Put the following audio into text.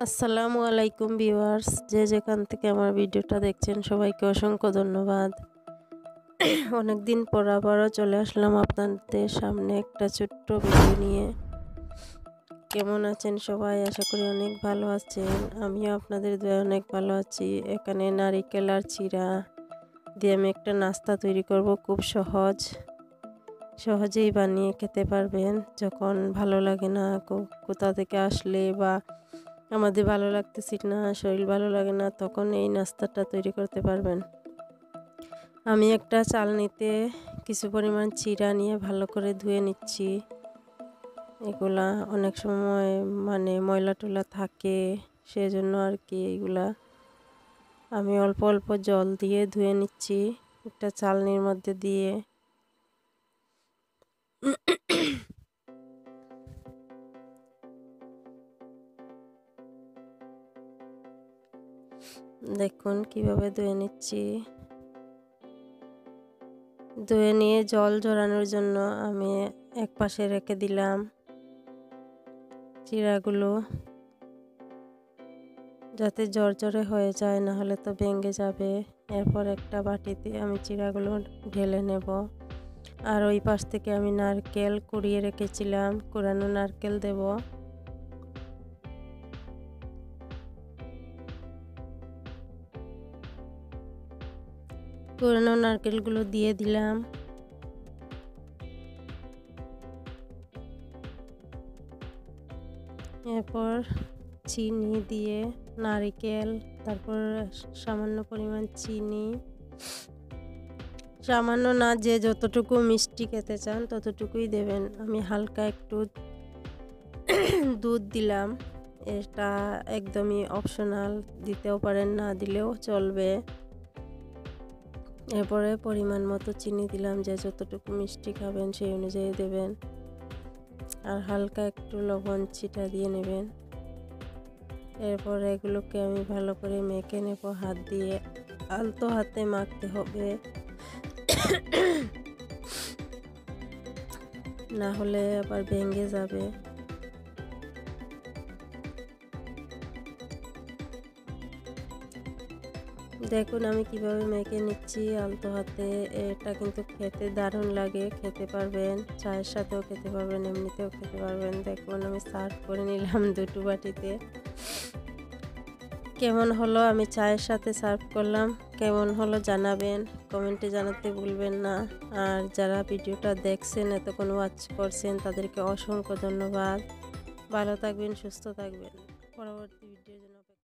আসসালামু আলাইকুম ভিউয়ার্স, যে যেখান থেকে আমার ভিডিওটা দেখছেন সবাইকে অসংখ্য ধন্যবাদ। অনেকদিন পর আবারও চলে আসলাম আপনাদের সামনে একটা ছোট্ট ভিডিও নিয়ে। কেমন আছেন সবাই? আশা করি অনেক ভালো আছেন। আমিও আপনাদের দয়ায় অনেক ভালো আছি। এখানে নারিকেল আর চিড়া দিয়ে আমি একটা নাস্তা তৈরি করব, খুব সহজেই বানিয়ে খেতে পারবেন। যখন ভালো লাগে না, কোথা থেকে আসলে বা আমাদের ভালো লাগতেছে না, শরীর ভালো লাগে না, তখন এই নাস্তাটা তৈরি করতে পারবেন। আমি একটা চালনিতে কিছু পরিমাণ চিড়া নিয়ে ভালো করে ধুয়ে নিচ্ছি। এগুলা অনেক সময় ময়লা টলা থাকে, সেজন্য আর কি এগুলা আমি অল্প অল্প জল দিয়ে ধুয়ে নিচ্ছি একটা চালনির মধ্যে দিয়ে। দেখুন কিভাবে ধুয়ে নিচ্ছি। ধুয়ে নিয়ে জল ঝরানোর জন্য আমি এক পাশে রেখে দিলাম চিড়াগুলো, যাতে ঝরঝরে হয়ে যায়, না হলে তো ভেঙে যাবে। এরপর একটা বাটিতে আমি চিড়াগুলো ঢেলে নেব। আর ওই পাশ থেকে আমি নারকেল কুড়িয়ে রেখেছিলাম, কুড়ানো নারকেল দেব। কুড়ানো নারকেলগুলো দিয়ে দিলাম। এরপর চিনি দিয়ে নারকেল, তারপর সামান্য পরিমাণ চিনি, সামান্য না, যে যতটুকু মিষ্টি খেতে চান ততটুকুই দেবেন। আমি হালকা একটু দুধ দিলাম। এটা একদমই অপশনাল, দিতেও পারেন, না দিলেও চলবে। এরপরে পরিমাণ মতো চিনি দিলাম, যে যতটুকু মিষ্টি খাবেন সেই অনুযায়ী দেবেন। আর হালকা একটু লবণ ছিটা দিয়ে নেবেন। এরপর এগুলোকে আমি ভালো করে মেখে নেব হাত দিয়ে। আলতো হাতে মাখতে হবে, না হলে আবার ভেঙে যাবে। দেখুন আমি কিভাবে মেখে নিচ্ছি আলতো হাতে। এটা কিন্তু খেতে দারুণ লাগে, খেতে পারবেন, চায়ের সাথেও খেতে পারবেন, এমনিতেও খেতে পারবেন। দেখুন আমি সার্ভ করে নিলাম দুটো বাটিতে। কেমন হলো, আমি চায়ের সাথে সার্ভ করলাম, কেমন হলো জানাবেন, কমেন্টে জানাতে ভুলবেন না। আর যারা ভিডিওটা দেখছেন, এতক্ষণ ওয়াচ করছেন, তাদেরকে অসংখ্য ধন্যবাদ। ভালো থাকবেন, সুস্থ থাকবেন। পরবর্তী ভিডিওর জন্য